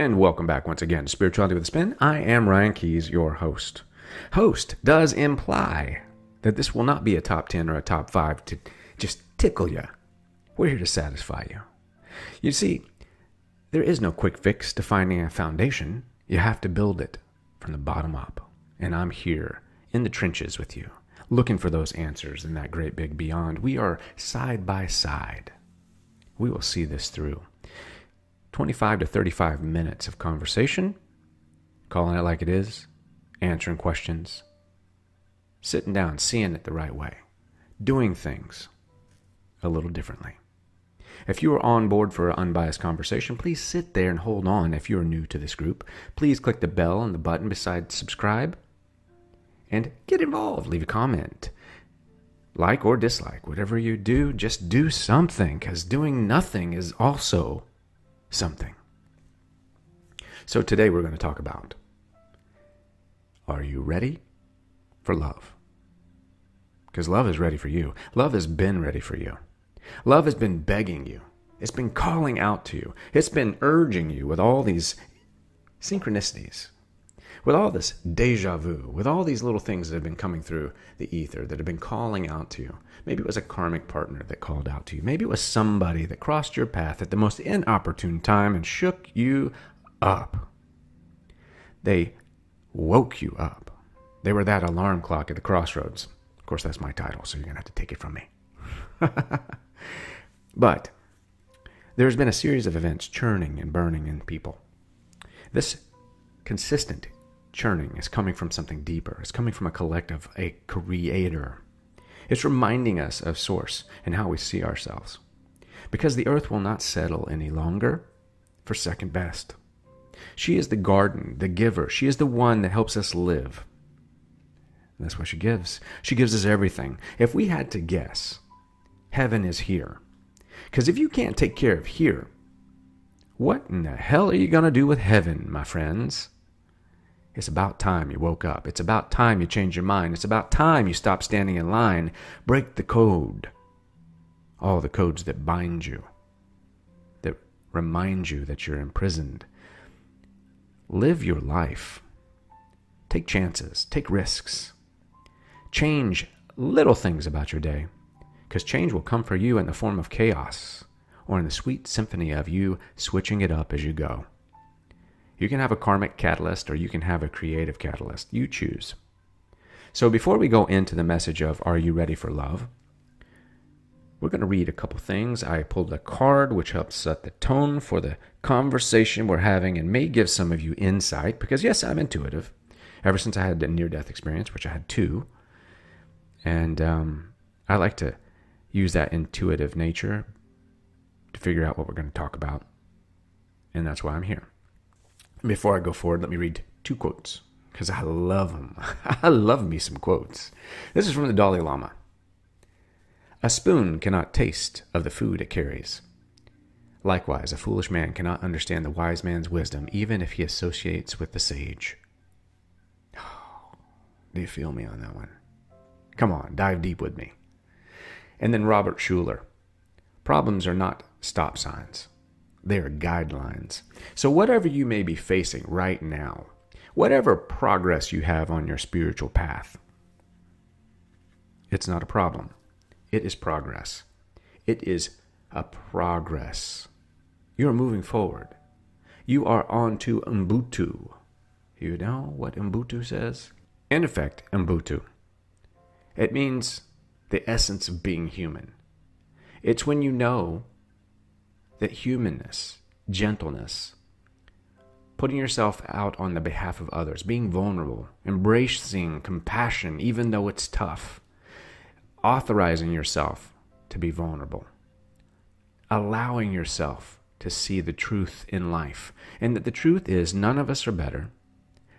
And welcome back once again to Spirituality with a Spin. I am Ryan Keys, your host. Host does imply that this will not be a top 10 or a top 5 to just tickle you. We're here to satisfy you. You see, there is no quick fix to finding a foundation. You have to build it from the bottom up. And I'm here in the trenches with you, looking for those answers in that great big beyond. We are side by side. We will see this through. 25 to 35 minutes of conversation, calling it like it is, answering questions, sitting down, seeing it the right way, doing things a little differently. If you are on board for an unbiased conversation, please sit there and hold on. If you're new to this group, please click the bell and the button beside subscribe and get involved. Leave a comment. Like or dislike, whatever you do, just do something, because doing nothing is also something. So today we're going to talk about, are you ready for love? Because love is ready for you. Love has been ready for you. Love has been begging you. It's been calling out to you. It's been urging you with all these synchronicities, with all this deja vu, with all these little things that have been coming through the ether, that have been calling out to you. Maybe it was a karmic partner that called out to you. Maybe it was somebody that crossed your path at the most inopportune time and shook you up. They woke you up. They were that alarm clock at the crossroads. Of course, that's my title, so you're going to have to take it from me. But there's been a series of events churning and burning in people. This consistent churning is coming from something deeper. It's coming from a collective, a creator. It's reminding us of Source and how we see ourselves. Because the earth will not settle any longer for second best. She is the garden, the giver. She is the one that helps us live. And that's what she gives. She gives us everything. If we had to guess, heaven is here. Because if you can't take care of here, what in the hell are you going to do with heaven, my friends? It's about time you woke up. It's about time you changed your mind. It's about time you stop standing in line. Break the code. All the codes that bind you, that remind you that you're imprisoned. Live your life. Take chances. Take risks. Change little things about your day, because change will come for you in the form of chaos or in the sweet symphony of you switching it up as you go. You can have a karmic catalyst or you can have a creative catalyst. You choose. So before we go into the message of Are You Ready for Love? We're going to read a couple things. I pulled a card which helps set the tone for the conversation we're having and may give some of you insight, because yes, I'm intuitive. Ever since I had a near-death experience, which I had 2. And I like to use that intuitive nature to figure out what we're going to talk about. And that's why I'm here. Before I go forward, let me read 2 quotes, because I love them. I love me some quotes. This is from the Dalai Lama. A spoon cannot taste of the food it carries. Likewise, a foolish man cannot understand the wise man's wisdom, even if he associates with the sage. Oh, do you feel me on that one? Come on, dive deep with me. And then Robert Schuller. Problems are not stop signs. They are guidelines. So whatever you may be facing right now, whatever progress you have on your spiritual path, it's not a problem. It is progress. It is a progress. You are moving forward. You are on to Ubuntu. You know what Ubuntu says? In effect, Ubuntu. It means the essence of being human. It's when you know that humanness, gentleness, putting yourself out on the behalf of others, being vulnerable, embracing compassion even though it's tough, authorizing yourself to be vulnerable, allowing yourself to see the truth in life, and that the truth is none of us are better.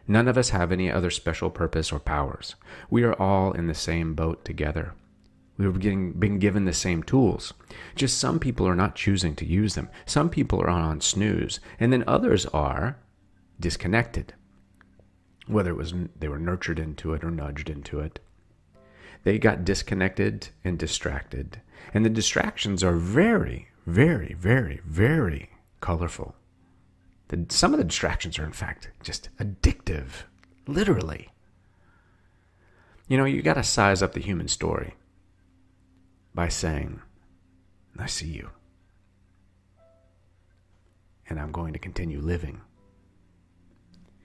None of us have any other special purpose or powers. We are all in the same boat together. We've been given the same tools. Just some people are not choosing to use them. Some people are on snooze, and then others are disconnected. Whether it was they were nurtured into it or nudged into it. They got disconnected and distracted. And the distractions are very, very, very, very colorful. Some of the distractions are, in fact, just addictive, literally. You got to size up the human story by saying, I see you. And I'm going to continue living.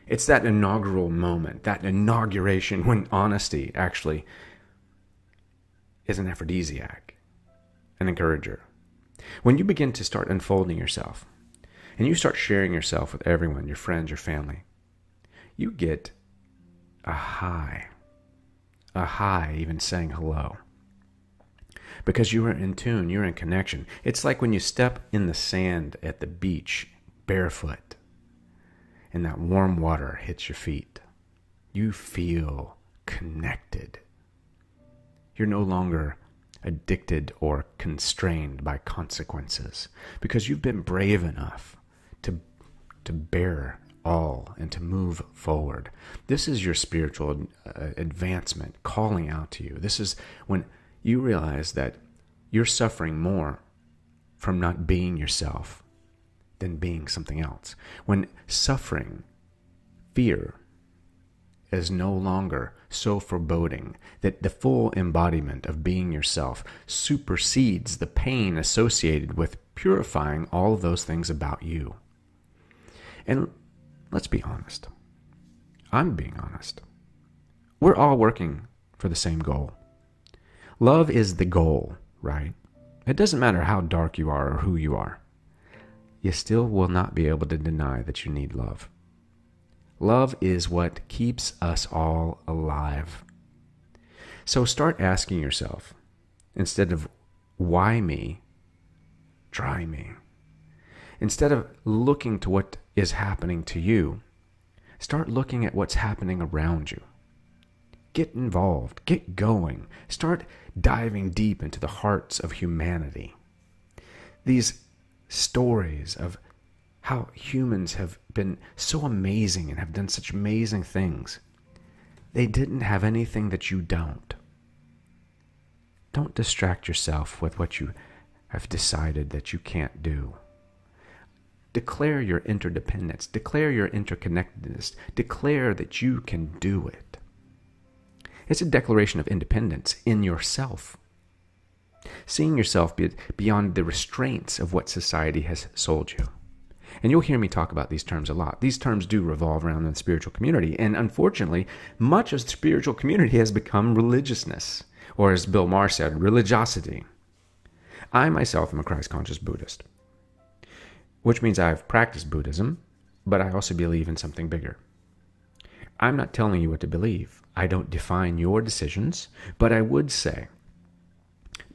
It's that inaugural moment, that inauguration when honesty actually is an aphrodisiac, an encourager. When you begin to start unfolding yourself, and you start sharing yourself with everyone, your friends, your family, you get a high even saying hello. Because you are in tune, you're in connection. It's like when you step in the sand at the beach barefoot, and that warm water hits your feet. You feel connected. You're no longer addicted or constrained by consequences because you've been brave enough to bear all and to move forward. This is your spiritual advancement calling out to you. This is when you realize that you're suffering more from not being yourself than being something else. When suffering, fear, is no longer so foreboding that the full embodiment of being yourself supersedes the pain associated with purifying all of those things about you. And let's be honest. I'm being honest. We're all working for the same goal. Love is the goal, right? It doesn't matter how dark you are or who you are. You still will not be able to deny that you need love. Love is what keeps us all alive. So start asking yourself, instead of why me, try me. Instead of looking to what is happening to you, start looking at what's happening around you. Get involved, get going, start diving deep into the hearts of humanity. These stories of how humans have been so amazing and have done such amazing things. They didn't have anything that you don't. Don't distract yourself with what you have decided that you can't do. Declare your interdependence. Declare your interconnectedness. Declare that you can do it. It's a declaration of independence in yourself. Seeing yourself beyond the restraints of what society has sold you. And you'll hear me talk about these terms a lot. These terms do revolve around the spiritual community. And unfortunately, much of the spiritual community has become religiousness. Or as Bill Maher said, religiosity. I myself am a Christ-conscious Buddhist. Which means I've practiced Buddhism, but I also believe in something bigger. I'm not telling you what to believe. I don't define your decisions, but I would say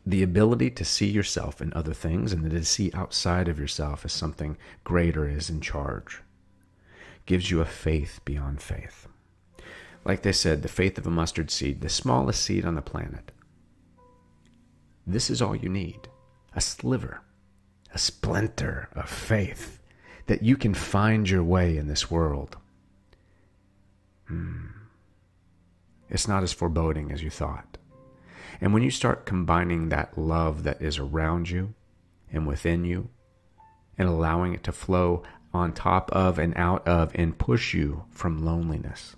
the ability to see yourself in other things and to see outside of yourself as something greater is in charge gives you a faith beyond faith. Like they said, the faith of a mustard seed, the smallest seed on the planet. This is all you need. A sliver, a splinter of faith that you can find your way in this world. It's not as foreboding as you thought. And when you start combining that love that is around you and within you and allowing it to flow on top of and out of and push you from loneliness,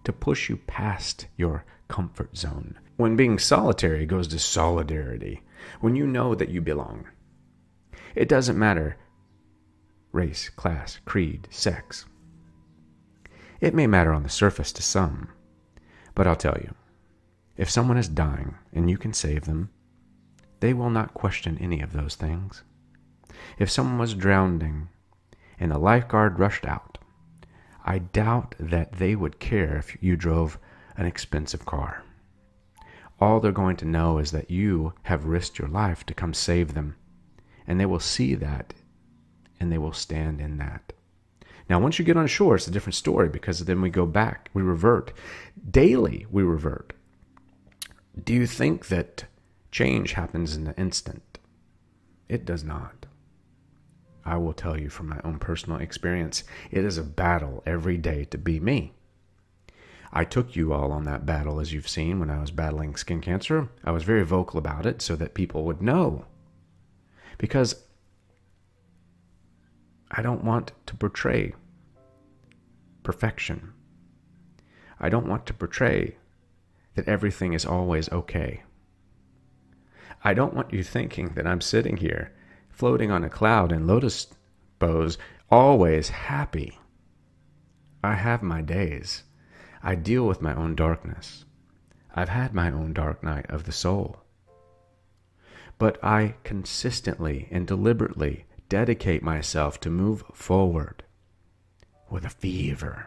to push you past your comfort zone. When being solitary goes to solidarity, when you know that you belong. It doesn't matter race, class, creed, sex. It may matter on the surface to some, but I'll tell you, if someone is dying and you can save them, they will not question any of those things. If someone was drowning and a lifeguard rushed out, I doubt that they would care if you drove an expensive car. All they're going to know is that you have risked your life to come save them, and they will see that, and they will stand in that. Now, once you get on shore, it's a different story, because then we go back, we revert. Daily, we revert. Do you think that change happens in an instant? It does not. I will tell you from my own personal experience, it is a battle every day to be me. I took you all on that battle, as you've seen, when I was battling skin cancer. I was very vocal about it so that people would know. Because I don't want to portray perfection. I don't want to portray that everything is always okay. I don't want you thinking that I'm sitting here floating on a cloud in lotus pose, always happy. I have my days. I deal with my own darkness. I've had my own dark night of the soul. But I consistently and deliberately dedicate myself to move forward with a fever.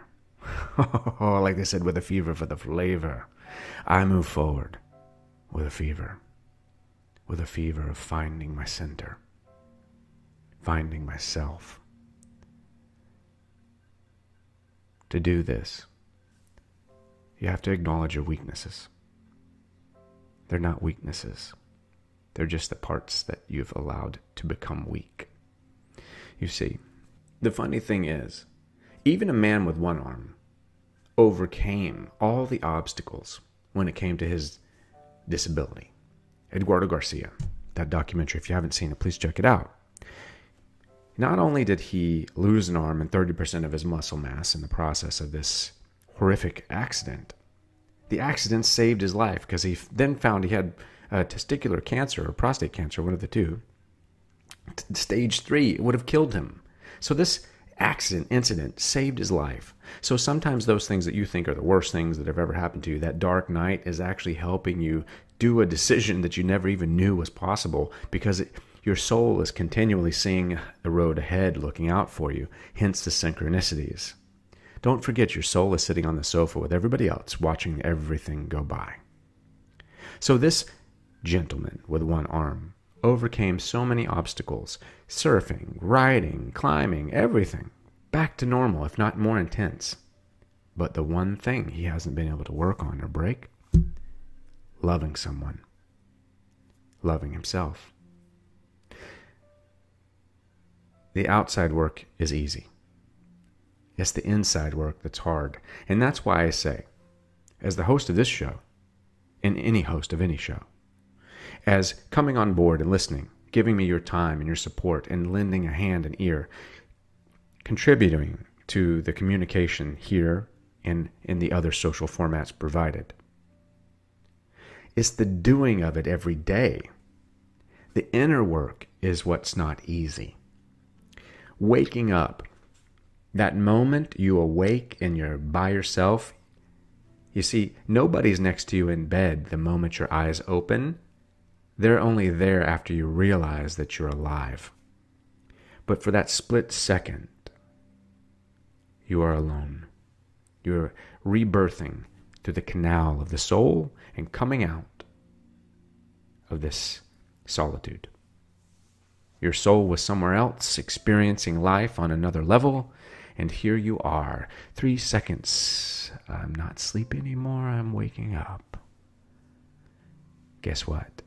Like they said, with a fever for the flavor. I move forward with a fever of finding my center, finding myself. To do this, you have to acknowledge your weaknesses. They're not weaknesses. They're just the parts that you've allowed to become weak. You see, the funny thing is, even a man with one arm overcame all the obstacles when it came to his disability. Eduardo Garcia, that documentary, if you haven't seen it, please check it out. Not only did he lose an arm and 30% of his muscle mass in the process of this horrific accident, the accident saved his life because he then found he had testicular cancer or prostate cancer, one of the two. Stage 3, it would have killed him. So this incident saved his life. So sometimes those things that you think are the worst things that have ever happened to you, that dark night is actually helping you do a decision that you never even knew was possible, because your soul is continually seeing the road ahead, looking out for you, hence the synchronicities. Don't forget, your soul is sitting on the sofa with everybody else, watching everything go by. So this gentleman with one arm overcame so many obstacles, surfing, riding, climbing, everything, back to normal, if not more intense. But the one thing he hasn't been able to work on or break, loving someone, loving himself. The outside work is easy. It's the inside work that's hard. And that's why I say, as the host of this show, and any host of any show, as coming on board and listening, giving me your time and your support and lending a hand and ear, contributing to the communication here and in the other social formats provided. It's the doing of it every day. The inner work is what's not easy. Waking up, that moment you awake and you're by yourself, you see, nobody's next to you in bed the moment your eyes open. They're only there after you realize that you're alive. But for that split second, you are alone. You're rebirthing through the canal of the soul and coming out of this solitude. Your soul was somewhere else, experiencing life on another level, and here you are. 3 seconds. I'm not sleeping anymore. I'm waking up. Guess what?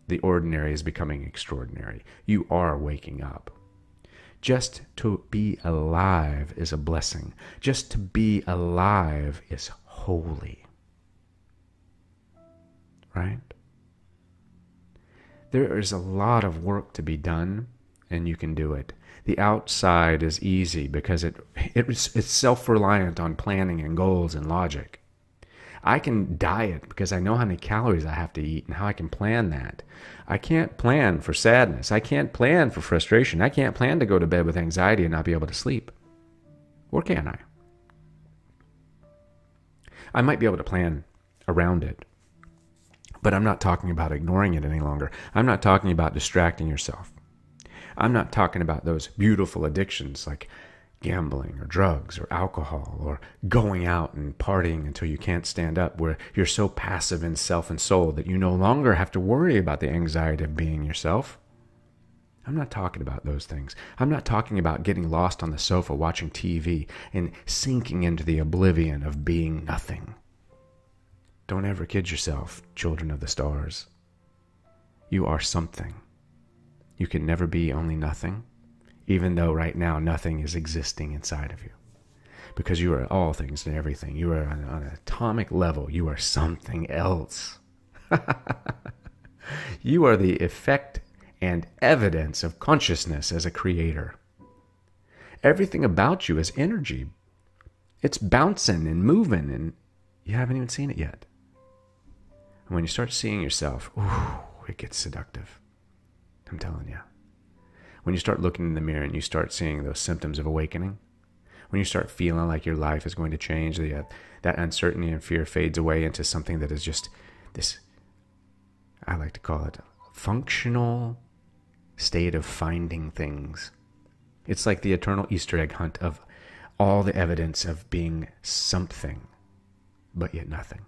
The ordinary is becoming extraordinary. You are waking up. Just to be alive is a blessing. Just to be alive is holy. Right? There is a lot of work to be done, and you can do it. The outside is easy because it's self-reliant on planning and goals and logic. I can diet because I know how many calories I have to eat and how I can plan that. I can't plan for sadness. I can't plan for frustration. I can't plan to go to bed with anxiety and not be able to sleep. Or can I? I might be able to plan around it. But I'm not talking about ignoring it any longer. I'm not talking about distracting yourself. I'm not talking about those beautiful addictions like gambling or drugs or alcohol or going out and partying until you can't stand up, where you're so passive in self and soul that you no longer have to worry about the anxiety of being yourself. I'm not talking about those things. I'm not talking about getting lost on the sofa watching TV and sinking into the oblivion of being nothing. Don't ever kid yourself, children of the stars. You are something. You can never be only nothing, even though right now nothing is existing inside of you. Because you are all things and everything. You are on an atomic level. You are something else. You are the effect and evidence of consciousness as a creator. Everything about you is energy. It's bouncing and moving, and you haven't even seen it yet. And when you start seeing yourself, ooh, it gets seductive. I'm telling you. When you start looking in the mirror and you start seeing those symptoms of awakening, when you start feeling like your life is going to change, that uncertainty and fear fades away into something that is just this, I like to call it, functional state of finding things. It's like the eternal Easter egg hunt of all the evidence of being something, but yet nothing.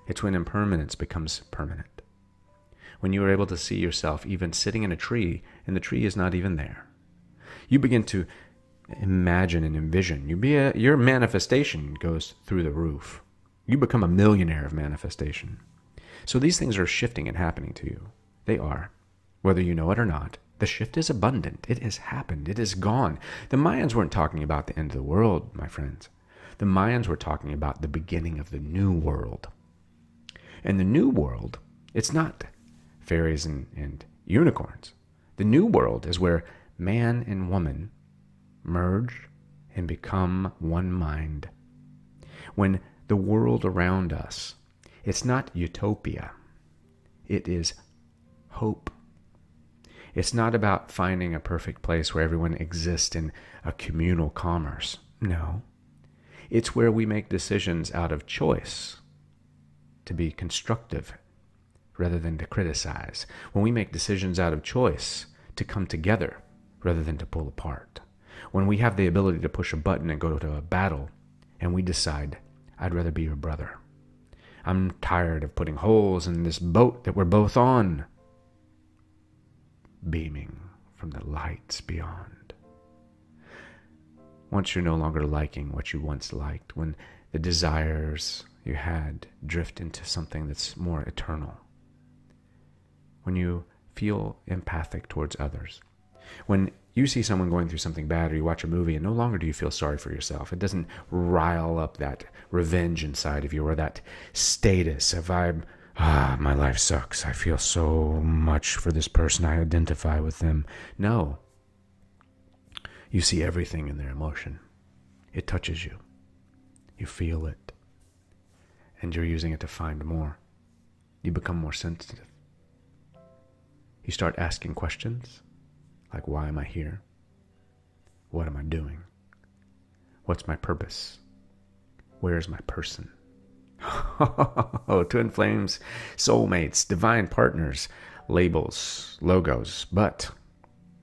It's when impermanence becomes permanent. When you are able to see yourself even sitting in a tree, and the tree is not even there. You begin to imagine and envision. Your manifestation goes through the roof. You become a millionaire of manifestation. So these things are shifting and happening to you. They are. Whether you know it or not, the shift is abundant. It has happened. It is gone. The Mayans weren't talking about the end of the world, my friends. The Mayans were talking about the beginning of the new world. And the new world, it's not fairies and unicorns. The new world is where man and woman merge and become one mind. When the world around us, it's not utopia. It is hope. It's not about finding a perfect place where everyone exists in a communal commerce. No. It's where we make decisions out of choice to be constructive rather than to criticize. When we make decisions out of choice to come together rather than to pull apart. When we have the ability to push a button and go to a battle and we decide, I'd rather be your brother. I'm tired of putting holes in this boat that we're both on, beaming from the lights beyond. Once you're no longer liking what you once liked, when the desires you had drift into something that's more eternal, when you feel empathic towards others, when you see someone going through something bad or you watch a movie and no longer do you feel sorry for yourself. It doesn't rile up that revenge inside of you or that status of my life sucks. I feel so much for this person. I identify with them. No. You see everything in their emotion. It touches you. You feel it. And you're using it to find more. You become more sensitive. You start asking questions like, why am I here? What am I doing? What's my purpose? Where's my person? Twin flames, soulmates, divine partners, labels, logos, but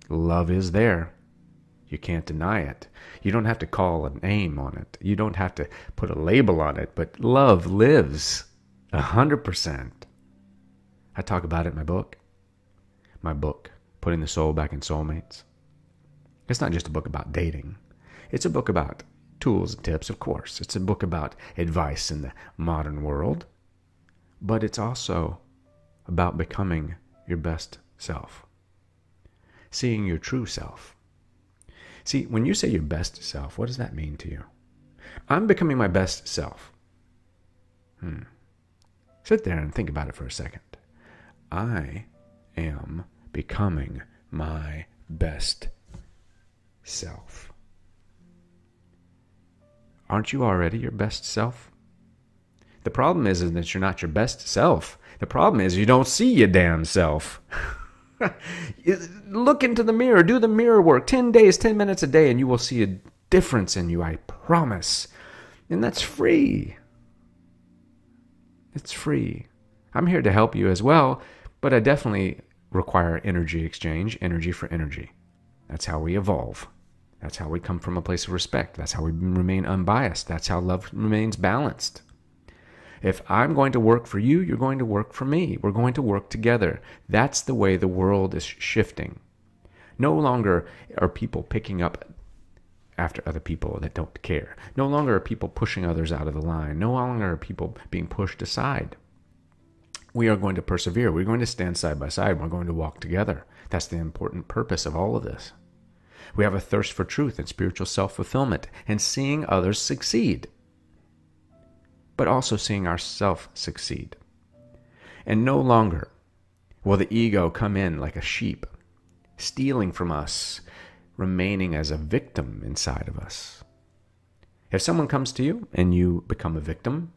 love is there. You can't deny it. You don't have to call a name on it. You don't have to put a label on it, but love lives 100%. I talk about it in my book. Putting the Soul Back in Soulmates. It's not just a book about dating. It's a book about tools and tips, of course. It's a book about advice in the modern world. But it's also about becoming your best self. Seeing your true self. See, when you say your best self, what does that mean to you? I'm becoming my best self. Sit there and think about it for a second. I am becoming my best self. Aren't you already your best self? The problem is that you're not your best self. The problem is you don't see your damn self. Look into the mirror. Do the mirror work. 10 days, 10 minutes a day, and you will see a difference in you, I promise. And that's free. It's free. I'm here to help you as well, but I definitely require energy exchange, energy for energy. That's how we evolve. That's how we come from a place of respect. That's how we remain unbiased. That's how love remains balanced. If I'm going to work for you, you're going to work for me. We're going to work together. That's the way the world is shifting. No longer are people picking up after other people that don't care. No longer are people pushing others out of the line. No longer are people being pushed aside. We are going to persevere. We're going to stand side by side. We're going to walk together. That's the important purpose of all of this. We have a thirst for truth and spiritual self-fulfillment and seeing others succeed, but also seeing ourselves succeed. And no longer will the ego come in like a sheep, stealing from us, remaining as a victim inside of us. If someone comes to you and you become a victim,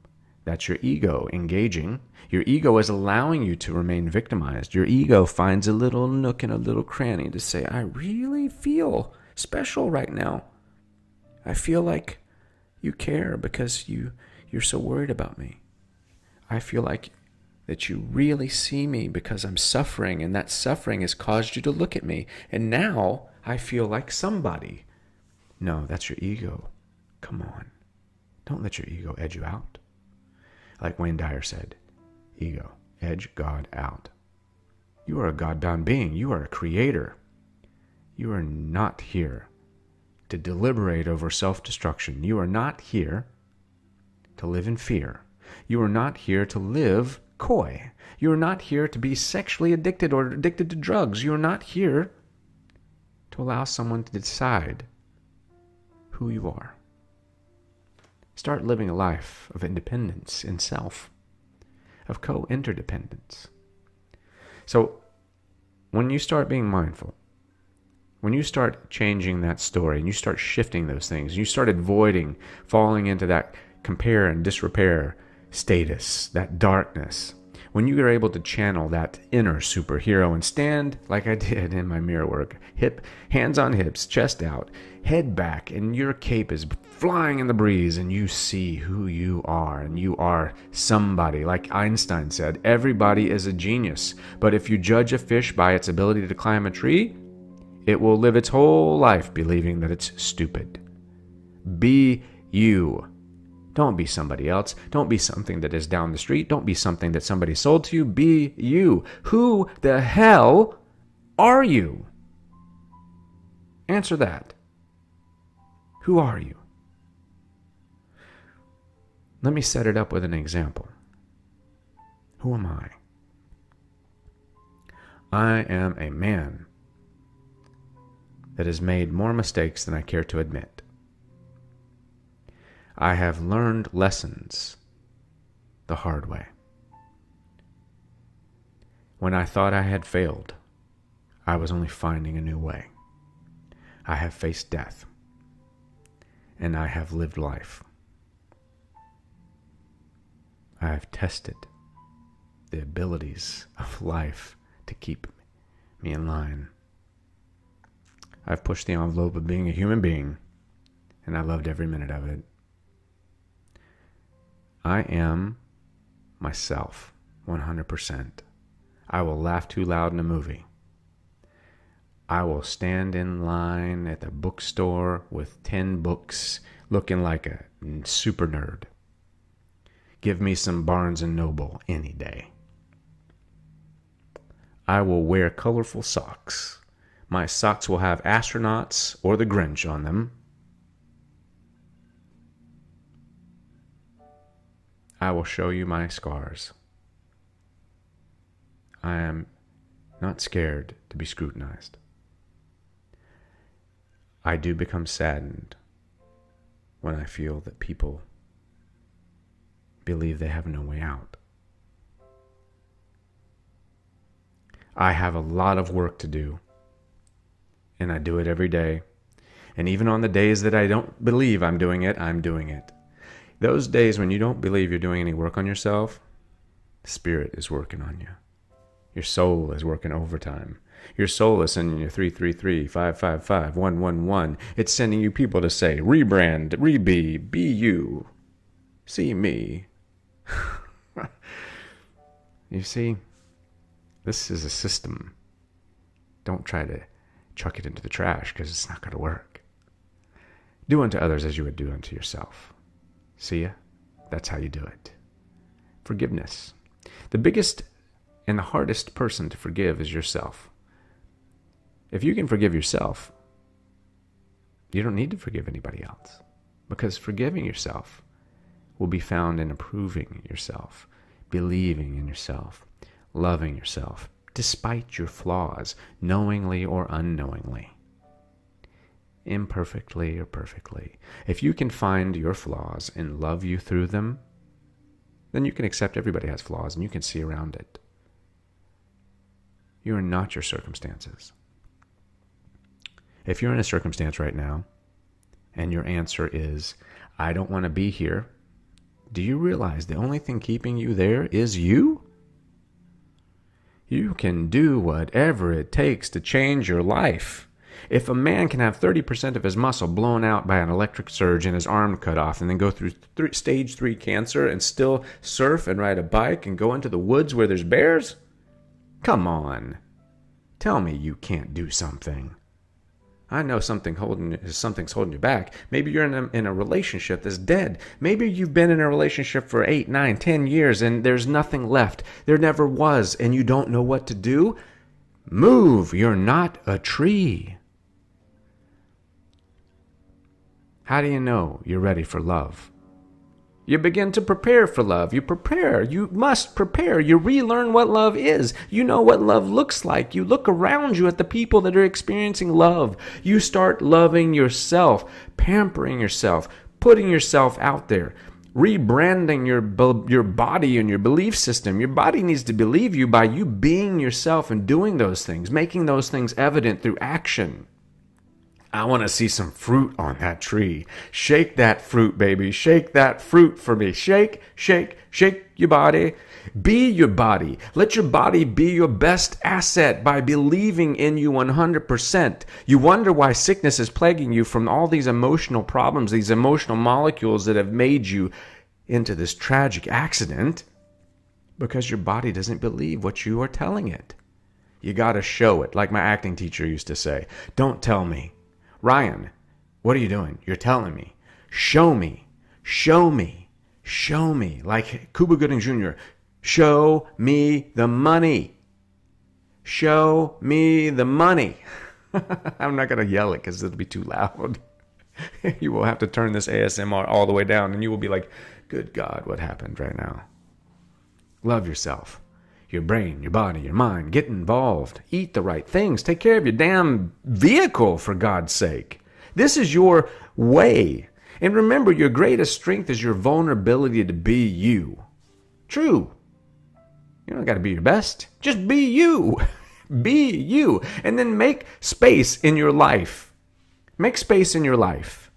that's your ego engaging. Your ego is allowing you to remain victimized. Your ego finds a little nook and a little cranny to say, I really feel special right now. I feel like you care because you're so worried about me. I feel like that you really see me because I'm suffering, and that suffering has caused you to look at me. And now I feel like somebody. No, that's your ego. Come on. Don't let your ego edge you out. Like Wayne Dyer said, ego, edge God out. You are a God-bound being. You are a creator. You are not here to deliberate over self-destruction. You are not here to live in fear. You are not here to live coy. You are not here to be sexually addicted or addicted to drugs. You are not here to allow someone to decide who you are. Start living a life of independence in self, of co-interdependence. So when you start being mindful, when you start changing that story and you start shifting those things, you start avoiding falling into that compare and disrepair status, that darkness, when you are able to channel that inner superhero and stand like I did in my mirror work, hands on hips, chest out, head back, and your cape is flying in the breeze, and you see who you are, and you are somebody. Like Einstein said, everybody is a genius, but if you judge a fish by its ability to climb a tree, it will live its whole life believing that it's stupid. Be you. Don't be somebody else. Don't be something that is down the street. Don't be something that somebody sold to you. Be you. Who the hell are you? Answer that. Who are you? Let me set it up with an example. Who am I? I am a man that has made more mistakes than I care to admit. I have learned lessons the hard way. When I thought I had failed, I was only finding a new way. I have faced death, and I have lived life. I have tested the abilities of life to keep me in line. I've pushed the envelope of being a human being, and I loved every minute of it. I am myself, 100%. I will laugh too loud in a movie. I will stand in line at the bookstore with 10 books, looking like a super nerd. Give me some Barnes & Noble any day. I will wear colorful socks. My socks will have astronauts or the Grinch on them. I will show you my scars. I am not scared to be scrutinized. I do become saddened when I feel that people believe they have no way out. I have a lot of work to do, and I do it every day. And even on the days that I don't believe I'm doing it, I'm doing it. Those days when you don't believe you're doing any work on yourself, Spirit is working on you. Your soul is working overtime. Your soul is sending you 333, 555, 111. It's sending you people to say, rebrand, be you, see me. You see, this is a system. Don't try to chuck it into the trash because it's not going to work. Do unto others as you would do unto yourself. See ya? That's how you do it. Forgiveness. The biggest and the hardest person to forgive is yourself. If you can forgive yourself, you don't need to forgive anybody else, because forgiving yourself will be found in approving yourself, believing in yourself, loving yourself, despite your flaws, knowingly or unknowingly, imperfectly or perfectly. If you can find your flaws and love you through them, then you can accept everybody has flaws and you can see around it. You are not your circumstances. If you're in a circumstance right now and your answer is, I don't want to be here, do you realize the only thing keeping you there is you? You can do whatever it takes to change your life. If a man can have 30% of his muscle blown out by an electric surge and his arm cut off and then go through stage 3 cancer and still surf and ride a bike and go into the woods where there's bears, come on. Tell me you can't do something. I know something's holding you back. Maybe you're in a relationship that's dead. Maybe you've been in a relationship for 8, 9, 10 years and there's nothing left. There never was, and you don't know what to do. Move. You're not a tree. How do you know you're ready for love? You begin to prepare for love. You prepare. You must prepare. You relearn what love is. You know what love looks like. You look around you at the people that are experiencing love. You start loving yourself, pampering yourself, putting yourself out there, rebranding your body and your belief system. Your body needs to believe you by you being yourself and doing those things, making those things evident through action. I want to see some fruit on that tree. Shake that fruit, baby. Shake that fruit for me. Shake, shake, shake your body. Be your body. Let your body be your best asset by believing in you 100%. You wonder why sickness is plaguing you from all these emotional problems, these emotional molecules that have made you into this tragic accident, because your body doesn't believe what you are telling it. You got to show it, like my acting teacher used to say. Don't tell me. Ryan, what are you doing? You're telling me. Show me. Show me. Show me. Like Cuba Gooding Jr., show me the money. Show me the money. I'm not going to yell it because it'll be too loud. You will have to turn this ASMR all the way down and you will be like, good God, what happened right now? Love yourself. Your brain, your body, your mind. Get involved. Eat the right things. Take care of your damn vehicle, for God's sake. This is your way. And remember, your greatest strength is your vulnerability to be you. True. You don't got to be your best. Just be you. Be you. And then make space in your life. Make space in your life.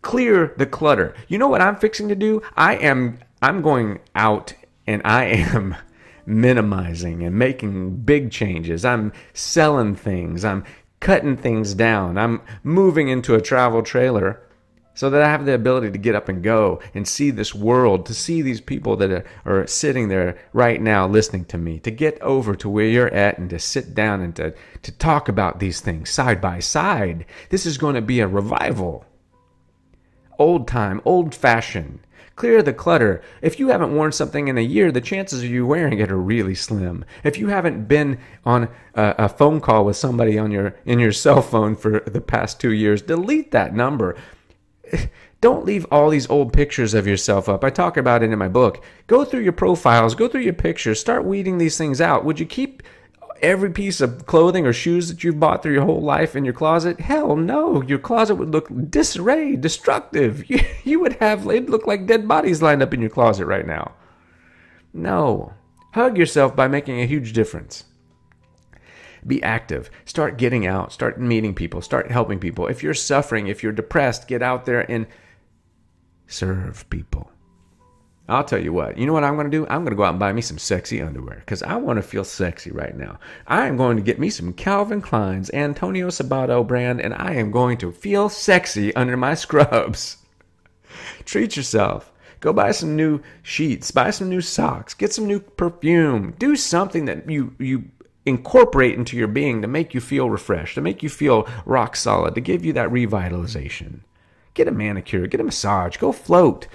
Clear the clutter. You know what I'm fixing to do? I'm going out and I am minimizing and making big changes. I'm selling things. I'm cutting things down. I'm moving into a travel trailer so that I have the ability to get up and go and see this world, to see these people that are sitting there right now listening to me, to get over to where you're at and to sit down and to talk about these things side by side. This is going to be a revival. Old time, old fashioned. Clear the clutter. If you haven't worn something in a year, the chances of you wearing it are really slim. If you haven't been on a phone call with somebody in your cell phone for the past 2 years, delete that number. Don't leave all these old pictures of yourself up. I talk about it in my book. Go through your profiles. Go through your pictures. Start weeding these things out. Would you keep every piece of clothing or shoes that you've bought through your whole life in your closet? Hell no. Your closet would look disarray, destructive. You would have, it'd look like dead bodies lined up in your closet right now. No. Hug yourself by making a huge difference. Be active. Start getting out. Start meeting people. Start helping people. If you're suffering, if you're depressed, get out there and serve people. I'll tell you what. You know what I'm going to do? I'm going to go out and buy me some sexy underwear because I want to feel sexy right now. I am going to get me some Calvin Klein's Antonio Sabato brand, and I am going to feel sexy under my scrubs. Treat yourself. Go buy some new sheets. Buy some new socks. Get some new perfume. Do something that you incorporate into your being to make you feel refreshed, to make you feel rock solid, to give you that revitalization. Get a manicure. Get a massage. Go float.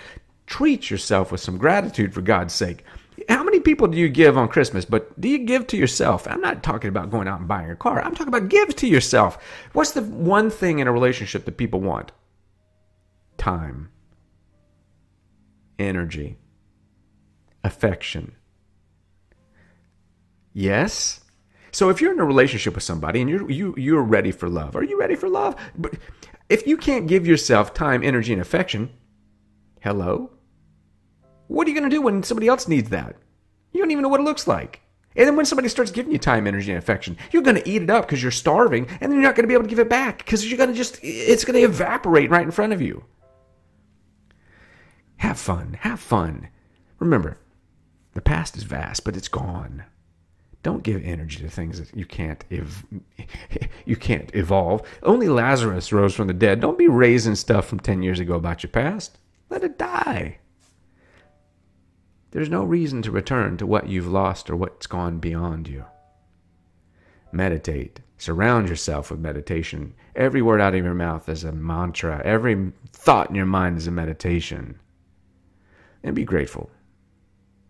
Treat yourself with some gratitude, for God's sake. How many people do you give on Christmas? But do you give to yourself? I'm not talking about going out and buying a car. I'm talking about give to yourself. What's the one thing in a relationship that people want? Time. Energy. Affection. Yes? So if you're in a relationship with somebody and you're ready for love, are you ready for love? But if you can't give yourself time, energy, and affection, hello? What are you going to do when somebody else needs that? You don't even know what it looks like. And then when somebody starts giving you time, energy, and affection, you're going to eat it up because you're starving, and then you're not going to be able to give it back because it's going to evaporate right in front of you. Have fun. Have fun. Remember, the past is vast, but it's gone. Don't give energy to things that you can't evolve. Only Lazarus rose from the dead. Don't be raising stuff from 10 years ago about your past. Let it die. There's no reason to return to what you've lost or what's gone beyond you. Meditate. Surround yourself with meditation. Every word out of your mouth is a mantra. Every thought in your mind is a meditation. And be grateful.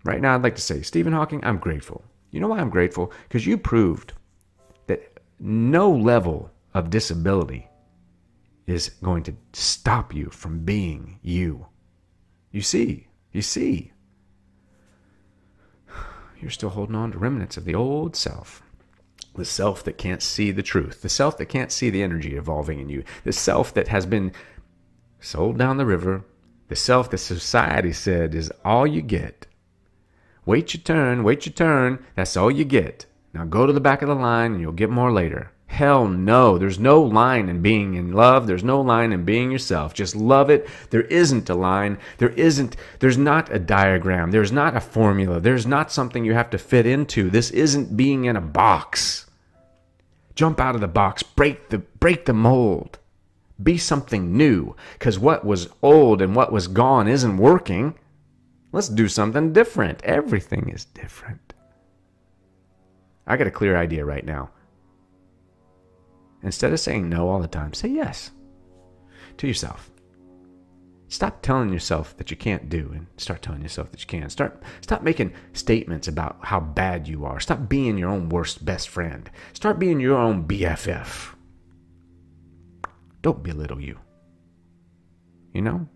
Right now, I'd like to say, Stephen Hawking, I'm grateful. You know why I'm grateful? Because you proved that no level of disability is going to stop you from being you. You see. You're still holding on to remnants of the old self. The self that can't see the truth. The self that can't see the energy evolving in you. The self that has been sold down the river. The self that society said is all you get. Wait your turn. That's all you get. Now go to the back of the line and you'll get more later. Hell no. There's no line in being in love. There's no line in being yourself. Just love it. There isn't a line. There's not a diagram. There's not a formula. There's not something you have to fit into. This isn't being in a box. Jump out of the box. Break the mold. Be something new. Because what was old and what was gone isn't working. Let's do something different. Everything is different. I got a clear idea right now. Instead of saying no all the time, say yes to yourself. Stop telling yourself that you can't do and start telling yourself that you can. Stop making statements about how bad you are. Stop being your own worst best friend. Start being your own BFF. Don't belittle you. You know?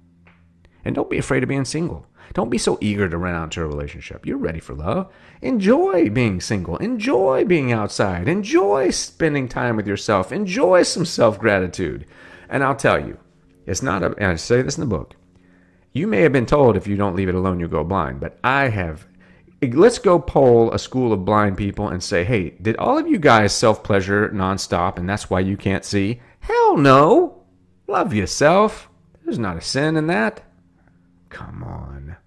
And don't be afraid of being single. Don't be so eager to run out into a relationship. You're ready for love. Enjoy being single. Enjoy being outside. Enjoy spending time with yourself. Enjoy some self-gratitude. And I'll tell you, and I say this in the book, you may have been told if you don't leave it alone, you'll go blind. But I have. Let's go poll a school of blind people and say, hey, did all of you guys self-pleasure nonstop and that's why you can't see? Hell no. Love yourself. There's not a sin in that. Come on.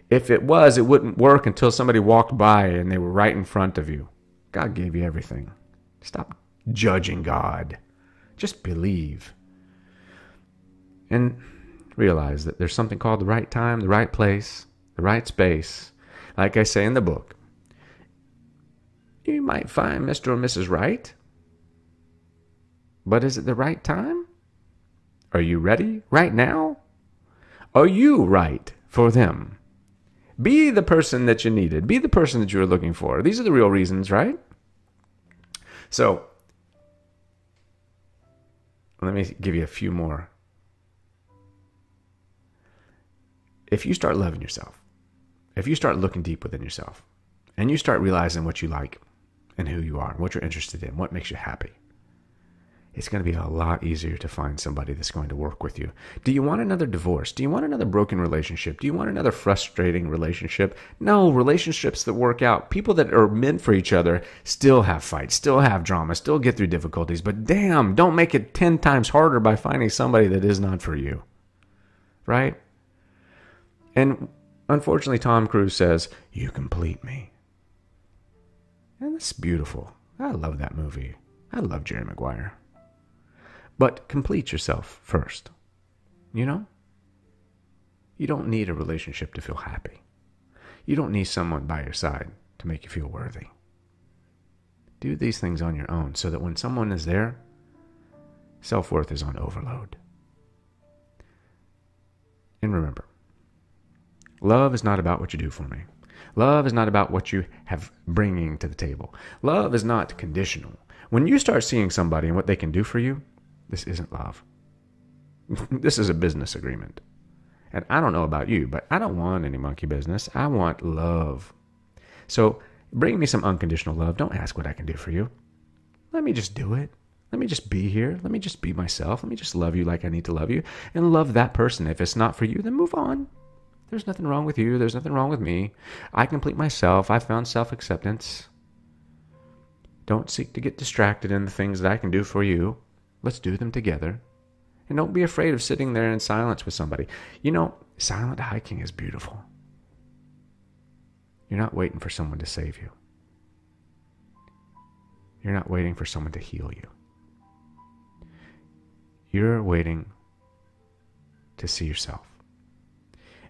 If it was, it wouldn't work until somebody walked by and they were right in front of you. God gave you everything. Stop judging God. Just believe. And realize that there's something called the right time, the right place, the right space. Like I say in the book, you might find Mr. or Mrs. Right. But is it the right time? Are you ready right now? Are you right for them? Be the person that you needed. Be the person that you were looking for. These are the real reasons, right? So, let me give you a few more. If you start loving yourself, if you start looking deep within yourself, and you start realizing what you like and who you are, what you're interested in, what makes you happy, it's going to be a lot easier to find somebody that's going to work with you. Do you want another divorce? Do you want another broken relationship? Do you want another frustrating relationship? No, relationships that work out, people that are meant for each other, still have fights, still have drama, still get through difficulties. But damn, don't make it 10 times harder by finding somebody that is not for you. Right? And unfortunately, Tom Cruise says, "You complete me." And that's beautiful. I love that movie. I love Jerry Maguire. But complete yourself first. You know? You don't need a relationship to feel happy. You don't need someone by your side to make you feel worthy. Do these things on your own so that when someone is there, self-worth is on overload. And remember, love is not about what you do for me. Love is not about what you have bringing to the table. Love is not conditional. When you start seeing somebody and what they can do for you, this isn't love. This is a business agreement. And I don't know about you, but I don't want any monkey business. I want love. So bring me some unconditional love. Don't ask what I can do for you. Let me just do it. Let me just be here. Let me just be myself. Let me just love you like I need to love you. And love that person. If it's not for you, then move on. There's nothing wrong with you. There's nothing wrong with me. I complete myself. I found self-acceptance. Don't seek to get distracted in the things that I can do for you. Let's do them together. And don't be afraid of sitting there in silence with somebody. You know, silent hiking is beautiful. You're not waiting for someone to save you. You're not waiting for someone to heal you. You're waiting to see yourself.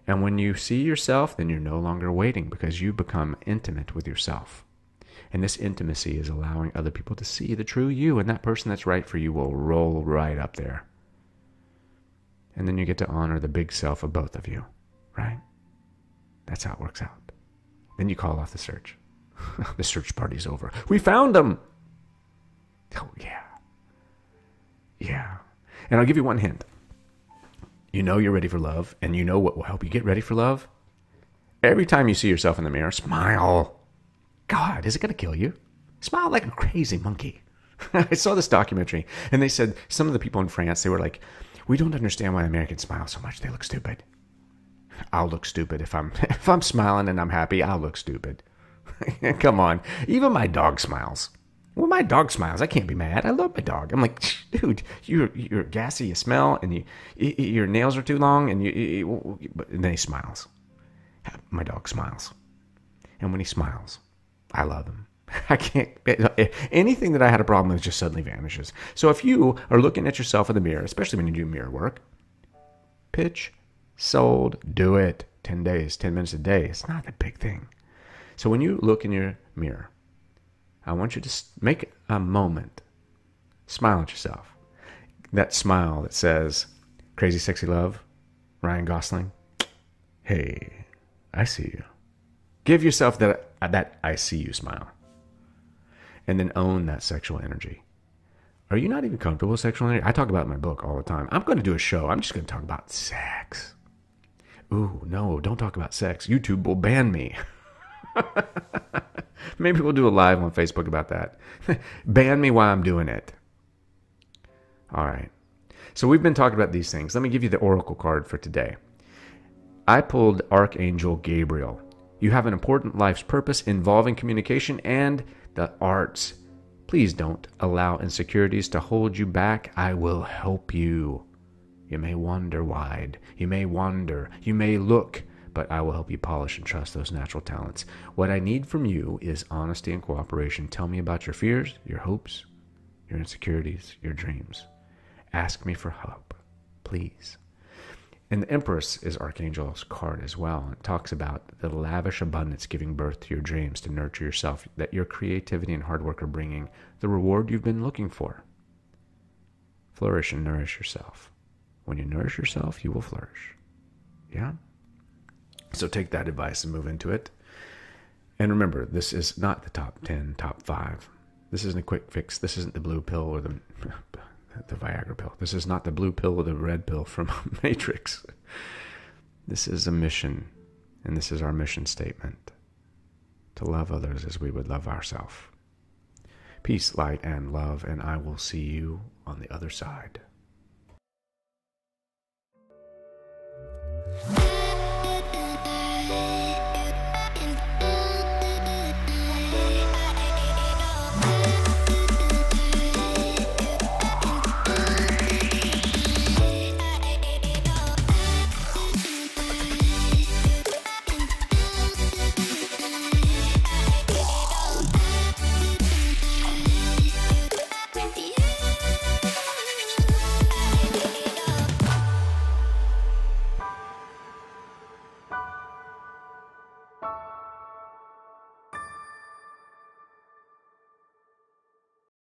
And when you see yourself, then you're no longer waiting because you become intimate with yourself. And this intimacy is allowing other people to see the true you, and that person that's right for you will roll right up there. And then you get to honor the big self of both of you, right? That's how it works out. Then you call off the search. The search party's over. We found them! Oh, yeah. Yeah. And I'll give you one hint. You know you're ready for love, and you know what will help you get ready for love? Every time you see yourself in the mirror, smile. God, is it going to kill you? Smile like a crazy monkey. I saw this documentary, and they said some of the people in France, they were like, we don't understand why Americans smile so much. They look stupid. I'll look stupid if I'm smiling and I'm happy. I'll look stupid. Come on. Even my dog smiles. Well, my dog smiles. I can't be mad. I love my dog. I'm like, dude, you're gassy. You smell, and your nails are too long, and then he smiles. My dog smiles, and when he smiles, I love him. I can't. Anything that I had a problem with just suddenly vanishes. So if you are looking at yourself in the mirror, especially when you do mirror work, pitch, sold, do it. 10 days, 10 minutes a day. It's not a big thing. So when you look in your mirror, I want you to make a moment. Smile at yourself. That smile that says, Crazy Sexy Love, Ryan Gosling. Hey, I see you. Give yourself that I see you smile. And then own that sexual energy. Are you not even comfortable with sexual energy? I talk about it in my book all the time. I'm going to do a show. I'm just going to talk about sex. Ooh, no, don't talk about sex. YouTube will ban me. Maybe we'll do a live on Facebook about that. Ban me while I'm doing it. All right. So we've been talking about these things. Let me give you the oracle card for today. I pulled Archangel Gabriel. You have an important life's purpose involving communication and the arts. Please don't allow insecurities to hold you back. I will help you. You may wander wide. You may wander. You may look. But I will help you polish and trust those natural talents. What I need from you is honesty and cooperation. Tell me about your fears, your hopes, your insecurities, your dreams. Ask me for help, please. And the Empress is Archangel's card as well. It talks about the lavish abundance giving birth to your dreams to nurture yourself, that your creativity and hard work are bringing the reward you've been looking for. Flourish and nourish yourself. When you nourish yourself, you will flourish. Yeah? So take that advice and move into it. And remember, this is not the top 10, top 5. This isn't a quick fix. This isn't the blue pill or the Viagra pill. This is not the blue pill or the red pill from Matrix. This is a mission, and this is our mission statement. To love others as we would love ourselves. Peace, light, and love, and I will see you on the other side.